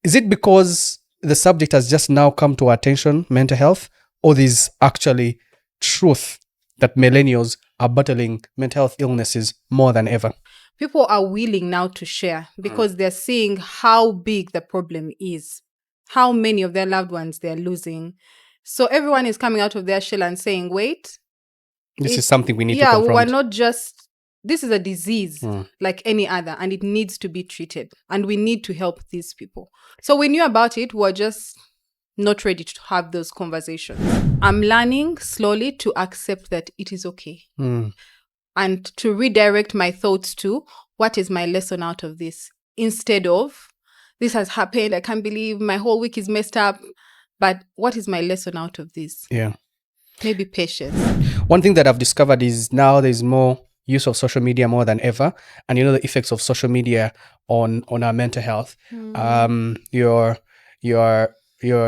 Is it because the subject has just now come to our attention, mental health, or there's actually truth that millennials are battling mental health illnesses more than ever? People are willing now to share because they're seeing how big the problem is, how many of their loved ones they're losing. So everyone is coming out of their shell and saying, wait, This is something we need to yeah, confront. we're not just, this is a disease like any other, and it needs to be treated, and we need to help these people. So we knew about it, we're just not ready to have those conversations. I'm learning slowly to accept that it is okay. And to redirect my thoughts to what is my lesson out of this, instead of this has happened, I can't believe my whole week is messed up, but what is my lesson out of this? Yeah. Maybe patience. One thing that I've discovered is now there's more use of social media more than ever, and the effects of social media on our mental health. You're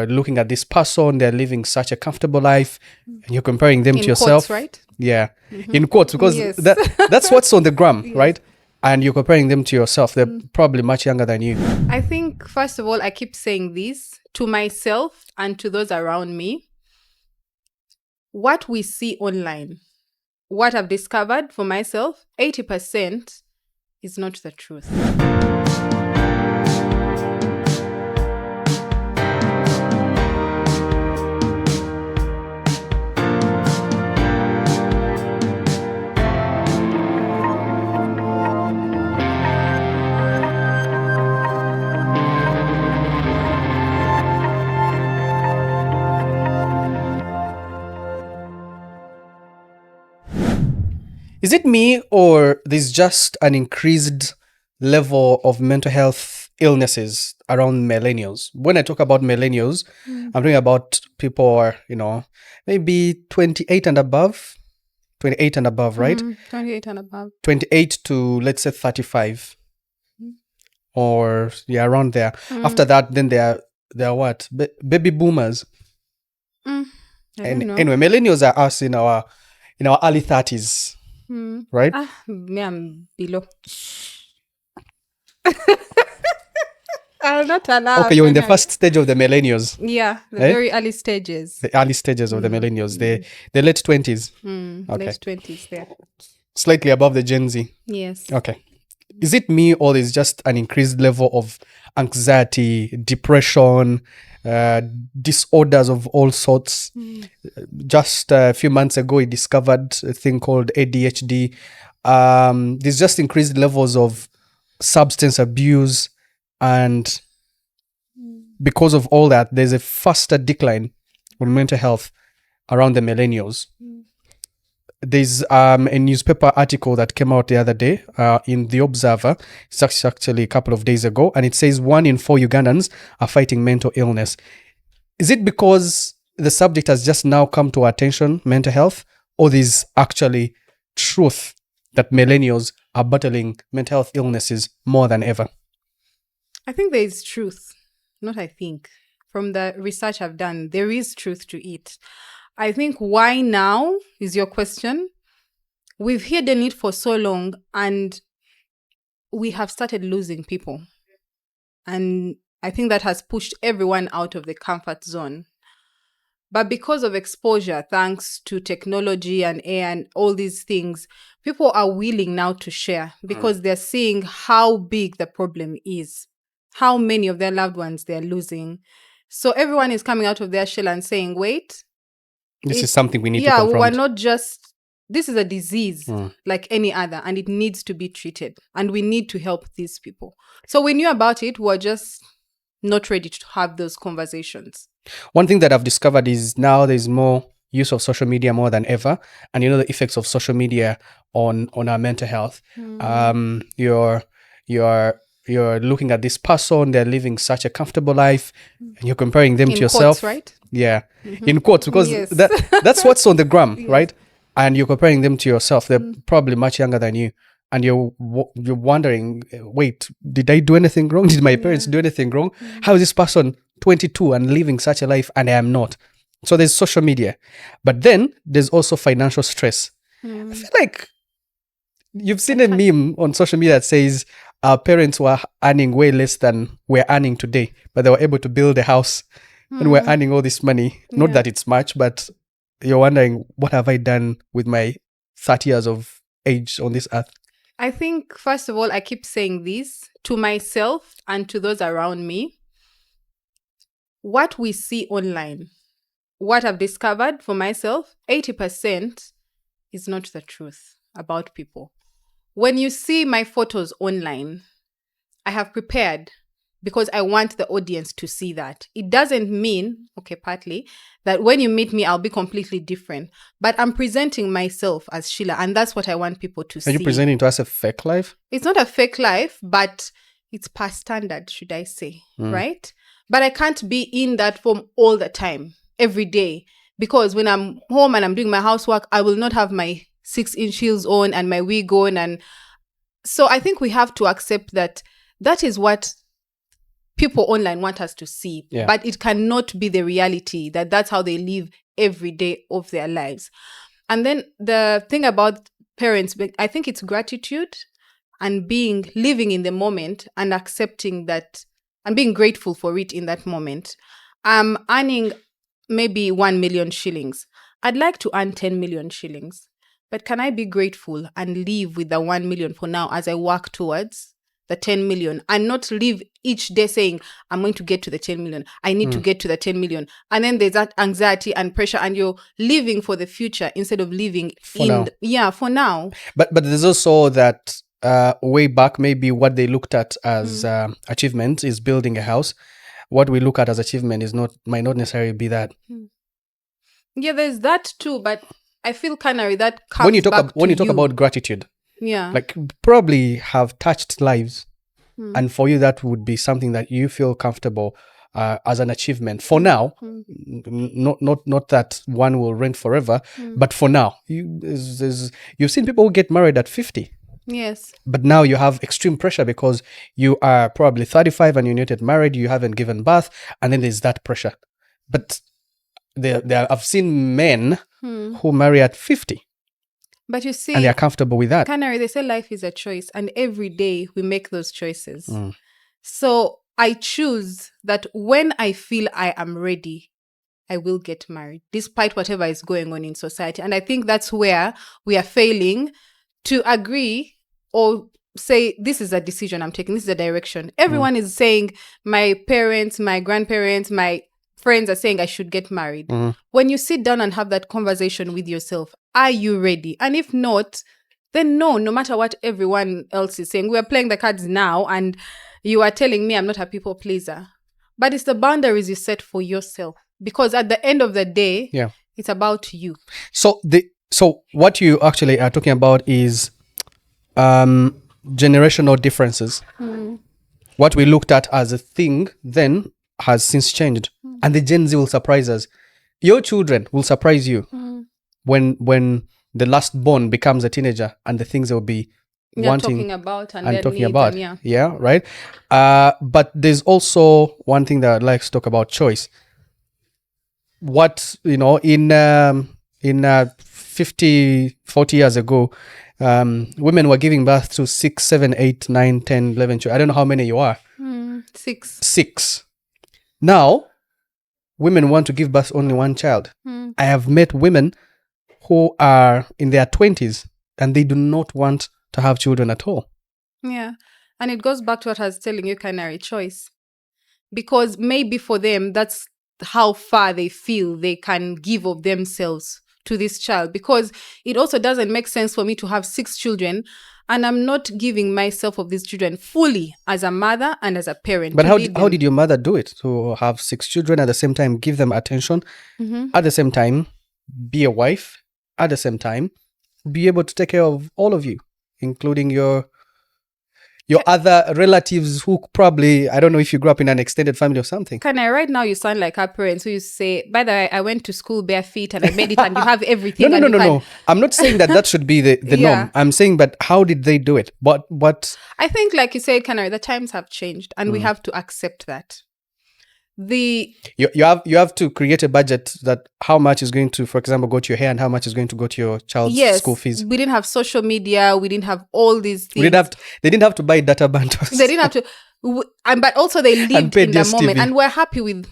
looking at this person, they're living such a comfortable life, and you're comparing them to yourself. Quotes, right? Yeah, in quotes, because Yes. that's what's on the gram, right? And you're comparing them to yourself. They're probably much younger than you. I think, first of all, I keep saying this to myself and to those around me. What we see online, what I've discovered for myself, 80% is not the truth. Is it me, or there's just an increased level of mental health illnesses around millennials? When I talk about millennials, I'm talking about people who are, maybe 28 and above. 28 and above, right? 28 and above. 28 to, let's say, 35. Or, around there. After that, then they're what? Baby boomers. I don't know. Anyway, millennials are us in our early 30s. Right? Me, I'm below. I'm not allowed. Okay, you're in the first stage of the millennials. Yeah, the very early stages. The early stages of the millennials. The late 20s. Okay. Late 20s there. Slightly above the Gen Z. Yes. Okay. Is it me, or is just an increased level of anxiety, depression, disorders of all sorts? Just a few months ago, he discovered a thing called ADHD. There's just increased levels of substance abuse, and because of all that, there's a faster decline on mental health around the millennials. There's a newspaper article that came out the other day in The Observer. It's actually a couple of days ago, and it says 1 in 4 Ugandans are fighting mental illness. Is it because the subject has just now come to our attention, mental health, or there's actually truth that millennials are battling mental health illnesses more than ever? I think there is truth. Not I think. From the research I've done, there is truth to it. I think why now is your question. We've hidden it for so long, and we have started losing people. And I think that has pushed everyone out of the comfort zone. But because of exposure, thanks to technology and AI and all these things, people are willing now to share because they're seeing how big the problem is, how many of their loved ones they're losing. So everyone is coming out of their shell and saying, wait, this is something we need to confront. confront. Yeah, we're not just, this is a disease like any other, and it needs to be treated, and we need to help these people. So we knew about it, we're just not ready to have those conversations. One thing that I've discovered is now there's more use of social media more than ever, and the effects of social media on our mental health. You're looking at this person, they're living such a comfortable life, and you're comparing them to yourself. Quotes, right? Yeah, in quotes, because that's what's on the gram, right? And you're comparing them to yourself. They're probably much younger than you, and you're wondering, wait, did I do anything wrong? Did my parents do anything wrong? How is this person 22 and living such a life, and I am not? So there's social media, but then there's also financial stress. I feel like you've seen a meme on social media that says, our parents were earning way less than we're earning today, but they were able to build a house and we're earning all this money. Not that it's much, but you're wondering, what have I done with my 30 years of age on this earth? I think, first of all, I keep saying this to myself and to those around me. What we see online, what I've discovered for myself, 80% is not the truth about people. When you see my photos online, I have prepared because I want the audience to see that. It doesn't mean, partly, that when you meet me, I'll be completely different. But I'm presenting myself as Sheila, and that's what I want people to see. Are you presenting to us a fake life? It's not a fake life, but it's past standard, should I say, right? But I can't be in that form all the time, every day. Because when I'm home and I'm doing my housework, I will not have my 6-inch heels on and my wig on. And so I think we have to accept that that is what people online want us to see, but it cannot be the reality that that's how they live every day of their lives. And then the thing about parents, I think it's gratitude and living in the moment and accepting that and being grateful for it in that moment. I'm earning maybe 1 million shillings. I'd like to earn 10 million shillings, but can I be grateful and live with the 1 million for now as I work towards the 10 million and not live each day saying, I'm going to get to the 10 million. I need to get to the 10 million. And then there's that anxiety and pressure and you're living for the future instead of living for now. But there's also that way back, maybe what they looked at as achievement is building a house. What we look at as achievement might not necessarily be that. Yeah, there's that too. But I feel Canary, that comes when you talk about gratitude. Yeah. Like probably have touched lives. And for you, that would be something that you feel comfortable as an achievement. For now, not that one will reign forever, but for now, you've seen people who get married at 50. Yes. But now you have extreme pressure because you are probably 35 and you're not yet married, you haven't given birth, and then there's that pressure. But I've seen men who marry at 50. But you see, and they are comfortable with that. Canary, they say life is a choice, and every day we make those choices. So I choose that when I feel I am ready, I will get married, despite whatever is going on in society. And I think that's where we are failing to agree or say, this is a decision I'm taking, this is a direction. Everyone is saying, my parents, my grandparents, my friends are saying I should get married. When you sit down and have that conversation with yourself, are you ready? And if not, then no matter what everyone else is saying. We are playing the cards now and you are telling me I'm not a people pleaser. But it's the boundaries you set for yourself. Because at the end of the day, it's about you. So what you actually are talking about is generational differences. What we looked at as a thing then has since changed. And the Gen Z will surprise us. Your children will surprise you when the last born becomes a teenager and the things they'll be wanting talking about and talking about. Right? But there's also one thing that I'd like to talk about: choice. What, in 50, 40 years ago, women were giving birth to 6, 7, 8, 9, 10, 11 children. I don't know how many you are. 6. Now, women want to give birth only one child. I have met women who are in their 20s and they do not want to have children at all. Yeah. And it goes back to what I was telling you, Canary, choice. Because maybe for them, that's how far they feel they can give of themselves to this child. Because it also doesn't make sense for me to have 6 children and I'm not giving myself of these children fully as a mother and as a parent. But how did your mother do it? To have 6 children, at the same time give them attention, at the same time be a wife, at the same time be able to take care of all of you, including your other relatives who probably, I don't know if you grew up in an extended family or something. Right now you sound like our parents who used to say, by the way, I went to school bare feet and I made it and you have everything. No. I'm not saying that should be the norm. I'm saying, but how did they do it? What? I think, like you said, Canary, the times have changed and we have to accept that. You have to create a budget that how much is going to, for example, go to your hair and how much is going to go to your child's yes, school fees. we didn't have social media. We didn't have all these things. They didn't have to buy data bundles. They didn't have to, but also they lived pay in the moment, DSTV. and we're happy with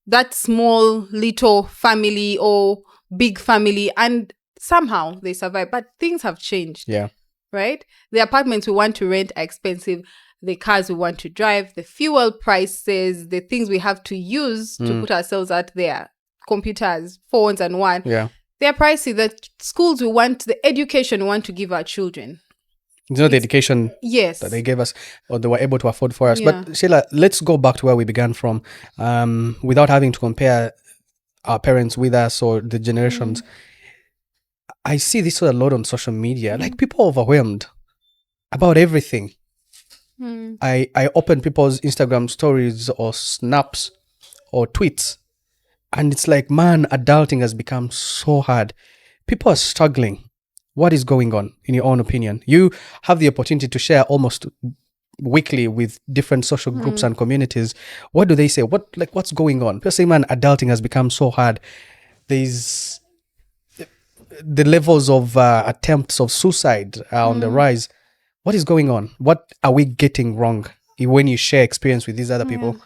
that small little family or big family, and somehow they survive. But things have changed. Yeah. Right? The apartments we want to rent are expensive. The cars we want to drive, the fuel prices, the things we have to use to put ourselves out there, computers, phones, and what. Yeah. They're pricey. The schools we want, the education we want to give our children. It's not the education Yes. that they gave us or they were able to afford for us. Yeah. But Sheila, let's go back to where we began from, without having to compare our parents with us or the generations. I see this a lot on social media. Like, people are overwhelmed about everything. I open people's Instagram stories or snaps or tweets, and it's like, man, adulting has become so hard. People are struggling. What is going on, in your own opinion? You have the opportunity to share almost weekly with different social groups and communities. What do they say? What's going on? People say, man, adulting has become so hard. There's the levels of attempts of suicide are on the rise. What is going on? What are we getting wrong when you share experience with these other people?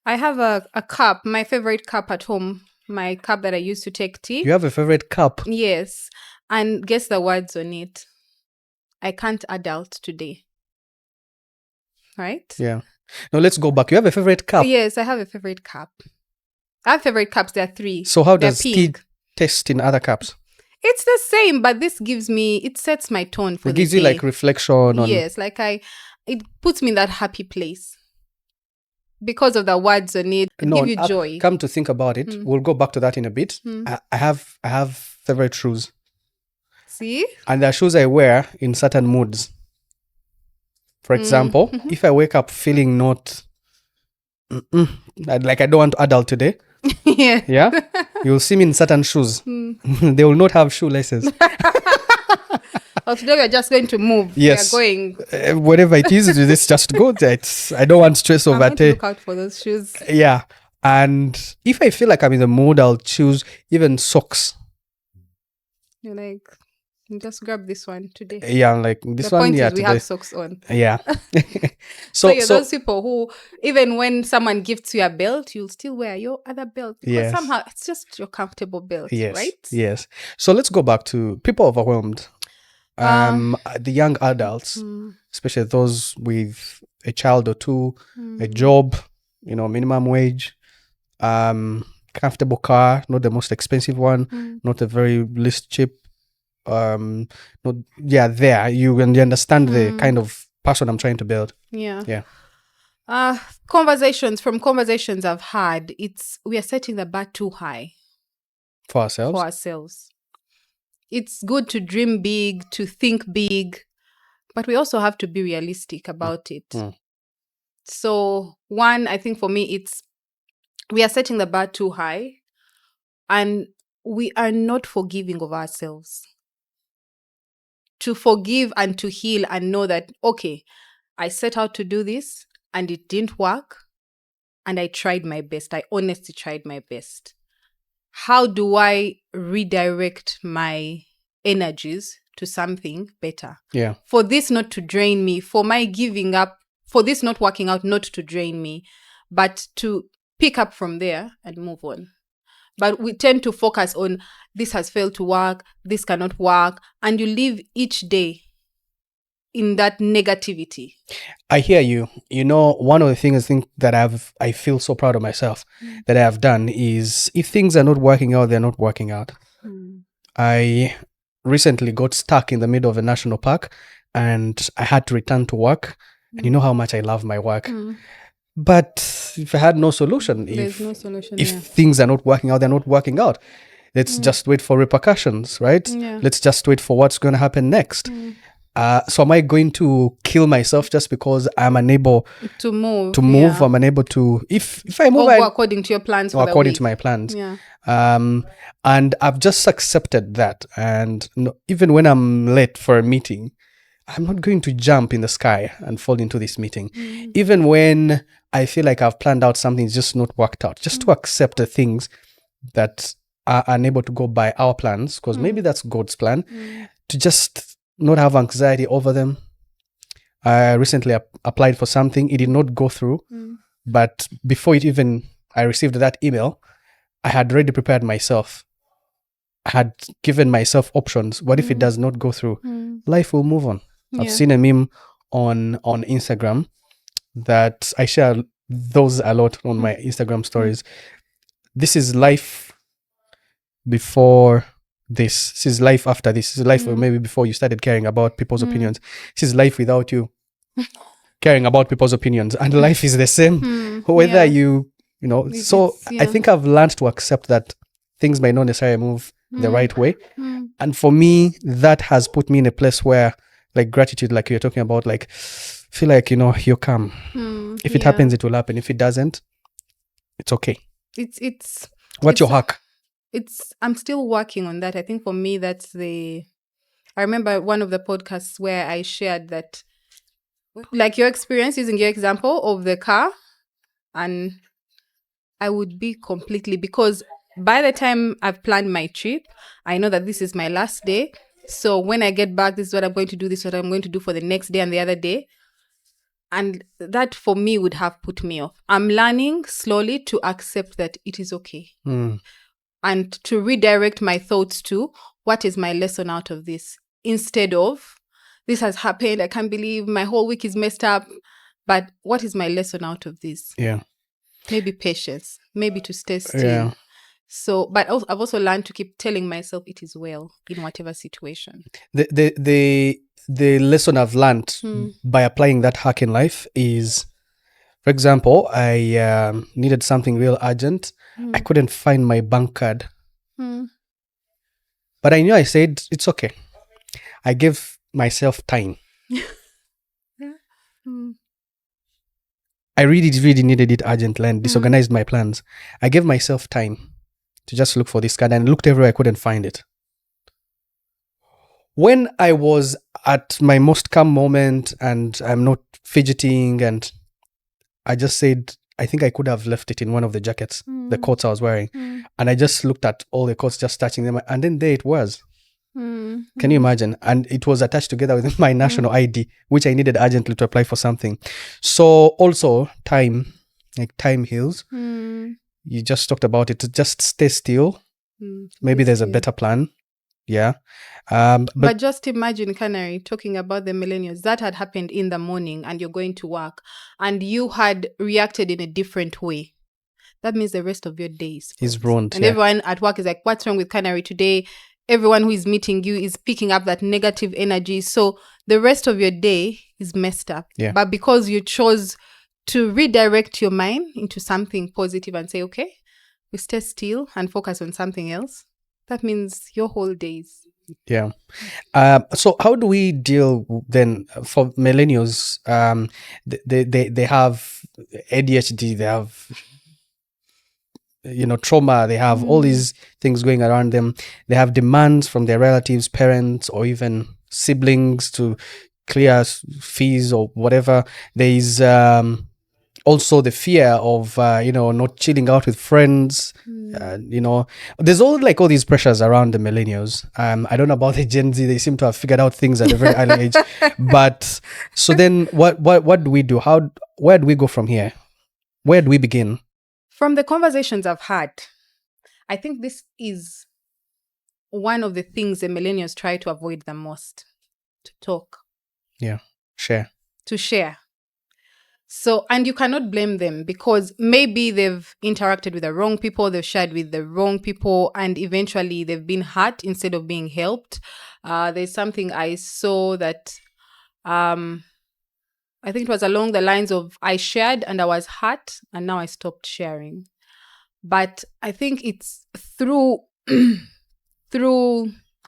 I have a cup, my favorite cup at home, my cup that I used to take tea. You have a favorite cup? Yes. And guess the words on it. I can't adult today. Right? Yeah. Now let's go back. You have a favorite cup? Yes, I have a favorite cup. I have favorite cups. There are 3. So how They're does tea pink. taste in other cups? It's the same, but this gives me, it sets my tone for It the gives day. you like reflection on... Yes, like it puts me in that happy place. Because of the words on it, give you joy. Come to think about it, we'll go back to that in a bit. I have favorite shoes. See? And there are shoes I wear in certain moods. For example, if I wake up feeling not... like I don't want to adult today. Yeah? You'll see me in certain shoes. They will not have shoelaces. Well, today we're just going to move. Yes. We're going... whatever it is, let's just go. I don't want stress I'm over going to look out for those shoes. Yeah. And if I feel like I'm in the mood, I'll choose even socks. You're like, just grab this one today. Yeah, like this the one. point Yeah, is we today. have socks on. Yeah. So you're those people who, even when someone gifts you a belt, you'll still wear your other belt. Because somehow it's just your comfortable belt, right? Yes. So let's go back to people overwhelmed. The young adults, especially those with a child or two, a job, minimum wage, comfortable car, not the most expensive one, not the very least cheap. You understand the kind of person I'm trying to build. Yeah. Conversations I've had, we are setting the bar too high for ourselves. It's good to dream big, to think big, but we also have to be realistic about it. So one, I think for me, we are setting the bar too high, and we are not forgiving of ourselves. To forgive and to heal and know that, okay, I set out to do this and it didn't work, and I tried my best. I honestly tried my best. How do I redirect my energies to something better? Yeah. For this not to drain me, for my giving up, for this not working out, not to drain me, but to pick up from there and move on. But we tend to focus on this has failed to work, this cannot work, and you live each day in that negativity. I hear you. One of the things I think that I feel so proud of myself that I have done is, if things are not working out, they're not working out. I recently got stuck in the middle of a national park and I had to return to work. And you know how much I love my work. But if I had no solution, There's no solution. If things are not working out, they're not working out. Let's just wait for repercussions, right? Yeah. Let's just wait for what's going to happen next. So am I going to kill myself just because I'm unable to move? I'm unable to, if I move, or go according to your plans, or according to my plans. Yeah. And I've just accepted that. And even when I'm late for a meeting, I'm not going to jump in the sky and fall into this meeting. Even when I feel like I've planned out something, it's just not worked out. Just to accept the things that are unable to go by our plans, because maybe that's God's plan, to just not have anxiety over them. I recently applied for something. It did not go through, but before I received that email, I had already prepared myself. I had given myself options. What if it does not go through? Life will move on. I've seen a meme on Instagram that I share those a lot on my Instagram stories. This is life before this. This is life after this. This is life maybe before you started caring about people's opinions. This is life without you caring about people's opinions. And life is the same. Whether you know. So I think I've learned to accept that things may not necessarily move the right way. And for me, that has put me in a place where, like, gratitude, like you're talking about, like, feel like, you're calm. If it happens, it will happen. If it doesn't, it's okay. What's your hack? I'm still working on that. I think for me, I remember one of the podcasts where I shared that, like your experience, using your example of the car, and I would be completely, because by the time I've planned my trip, I know that this is my last day. So when I get back, this is what I'm going to do, this is what I'm going to do for the next day and the other day. And that for me would have put me off. I'm learning slowly to accept that it is okay. And to redirect my thoughts to, what is my lesson out of this? Instead of, this has happened, I can't believe my whole week is messed up. But what is my lesson out of this? Yeah. Maybe patience, maybe to stay still. Yeah. So, but I've also learned to keep telling myself it is well in whatever situation. The lesson I've learned by applying that hack in life is, for example, I needed something real urgent. I couldn't find my bank card. But I knew, I said, it's okay. I gave myself time. I really, really needed it urgently and disorganized my plans. I gave myself time to just look for this card, and looked everywhere, I couldn't find it. When I was at my most calm moment and I'm not fidgeting, and I just said, I think I could have left it in one of the jackets, the coats I was wearing. And I just looked at all the coats, just touching them. And then there it was. Can you imagine? And it was attached together with my national ID, which I needed urgently to apply for something. So also time heals. You just talked about it. Just stay still. Maybe there's a better plan. Yeah. But just imagine, Canary, talking about the millennials, that had happened in the morning and you're going to work and you had reacted in a different way. That means the rest of your day is ruined. And everyone at work is like, what's wrong with Canary today? Everyone who is meeting you is picking up that negative energy. So the rest of your day is messed up. Yeah. But because you chose to redirect your mind into something positive and say, okay, we stay still and focus on something else, that means your whole days. Yeah. So how do we deal then for millennials? They have ADHD, they have trauma, they have all these things going around them. They have demands from their relatives, parents, or even siblings to clear fees or whatever. There is also the fear of not chilling out with friends. There's all these pressures around the millennials. I don't know about the Gen Z. They seem to have figured out things at a very early age. But so then what do we do? Where do we go from here? Where do we begin? From the conversations I've had, I think this is one of the things the millennials try to avoid the most, to talk. Yeah. Share. To share. So, and you cannot blame them because maybe they've interacted with the wrong people, they've shared with the wrong people, and eventually they've been hurt instead of being helped. There's something I saw that I think it was along the lines of I shared and I was hurt and now I stopped sharing. But I think it's through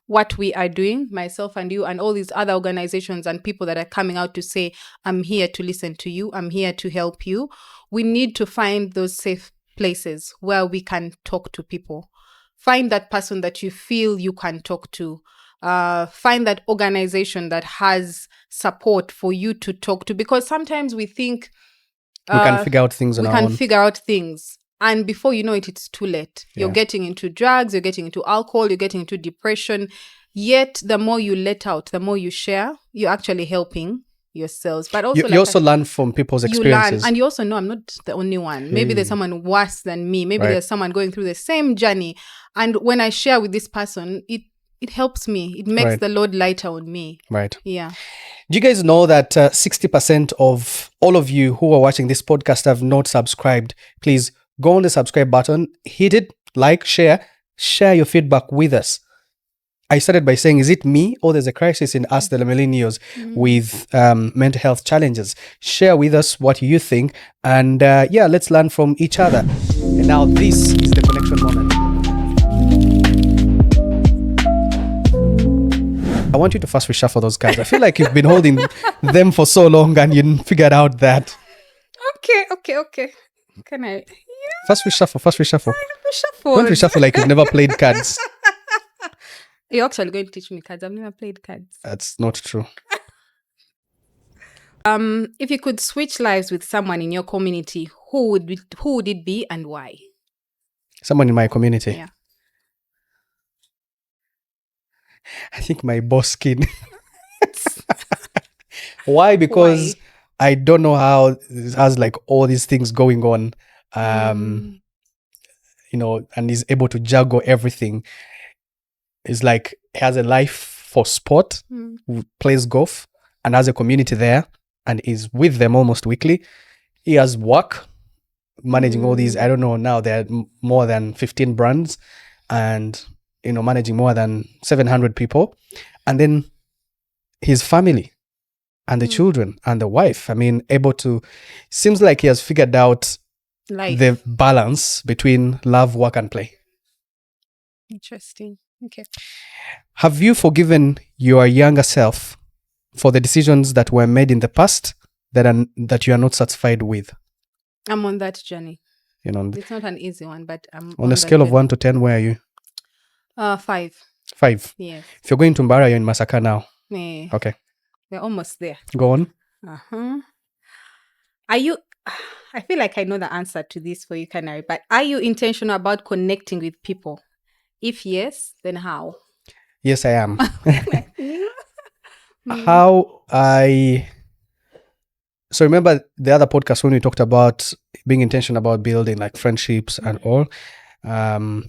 what we are doing, myself and you and all these other organizations and people that are coming out to say, I'm here to listen to you, I'm here to help you. We need to find those safe places where we can talk to people. Find that person that you feel you can talk to. Find that organization that has support for you to talk to. Because sometimes we think We can figure out things on our own. figure out things. And before you know it, it's too late. You're Yeah. getting into drugs, you're getting into alcohol, you're getting into depression. Yet, the more you let out, the more you share, you're actually helping yourselves. But also, You also learn from people's experiences. you learn, and you also know I'm not the only one. Maybe there's someone worse than me. Maybe Right. there's someone going through the same journey. And when I share with this person, it helps me. It makes Right. the load lighter on me. Right. Yeah. Do you guys know that 60% of all of you who are watching this podcast have not subscribed? Please go on the subscribe button, hit it, like, share your feedback with us. I started by saying, is it me or there's a crisis in us, the Millennials, with mental health challenges? Share with us what you think. And let's learn from each other. And now this is the connection moment. I want you to first reshuffle those cards. I feel like you've been holding them for so long and you figured out that. Okay. Can I? First reshuffle. Reshuffle. Don't reshuffle like you've never played cards. You're actually going to teach me cards. I've never played cards. That's not true. If you could switch lives with someone in your community, who would it be and why? Someone in my community. Yeah. I think my boss kid. Why? Because I don't know how it has like all these things going on. You know, and is able to juggle everything. It's like he has a life for sport, plays golf, and has a community there, and is with them almost weekly. He has work, managing all these. I don't know now. There are more than 15 brands, and managing more than 700 people, and then his family, and the children, and the wife. I mean, able to. Seems like he has figured out the balance between love, work, and play. Interesting. Okay. Have you forgiven your younger self for the decisions that were made in the past that you are not satisfied with? I'm on that journey. It's not an easy one, but I'm on a scale of 1 to 10. Where are you? 5. 5. Yes. If you're going to Mbara, you're in Masaka now. Yeah. Okay. We're almost there. Go on. Are you? I feel like I know the answer to this for you, Canary. But are you intentional about connecting with people? If yes, then how? Yes, I am. So remember the other podcast when we talked about being intentional about building like friendships and all,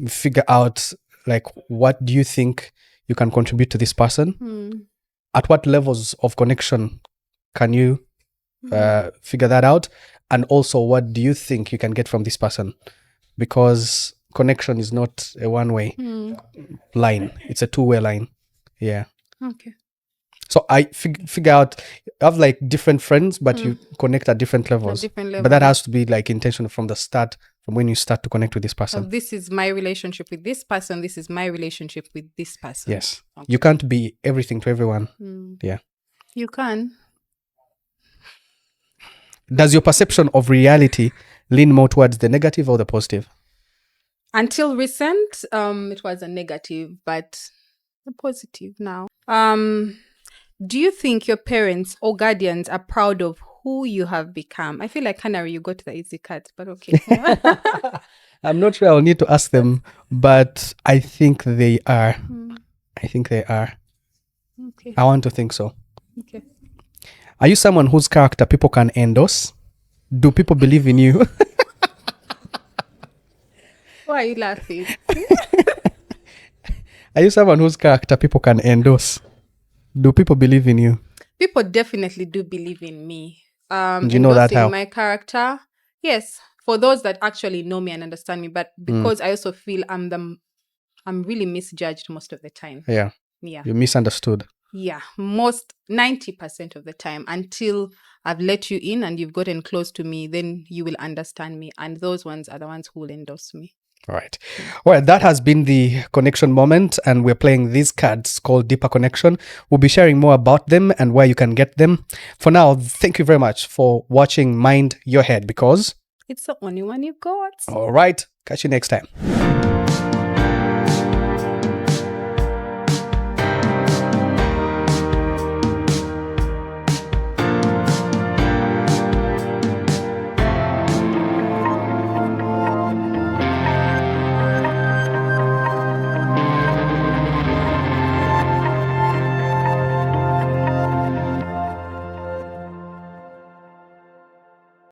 figure out like what do you think you can contribute to this person? At what levels of connection can you figure that out? And also what do you think you can get from this person? Because connection is not a one-way line. It's a two-way line. Yeah. Okay. So I figure out, I have like different friends, but you connect at different levels. But that has to be like intentional from the start, from when you start to connect with this person. So this is my relationship with this person. This is my relationship with this person. Yes. Okay. You can't be everything to everyone. Yeah. You can. Does your perception of reality lean more towards the negative or the positive? Until recent, it was a negative, but a positive now. Do you think your parents or guardians are proud of who you have become? I feel like Canary, you got the easy cards, but okay. I'm not sure. I'll need to ask them, but I think they are. I think they are. Okay. I want to think so. Okay. Are you someone whose character people can endorse? Do people believe in you? Why are you laughing? Are you someone whose character people can endorse? Do people believe in you? People definitely do believe in me. Do you know that how? My character, yes. For those that actually know me and understand me, but because I also feel I'm really misjudged most of the time. Yeah. You're misunderstood. Yeah, most 90% of the time, until I've let you in and you've gotten close to me, then you will understand me. And those ones are the ones who will endorse me. All right. Well, that has been the connection moment, and we're playing these cards called Deeper Connection. We'll be sharing more about them and where you can get them. For now, thank you very much for watching Mind Your Head, because it's the only one you've got. All right. Catch you next time.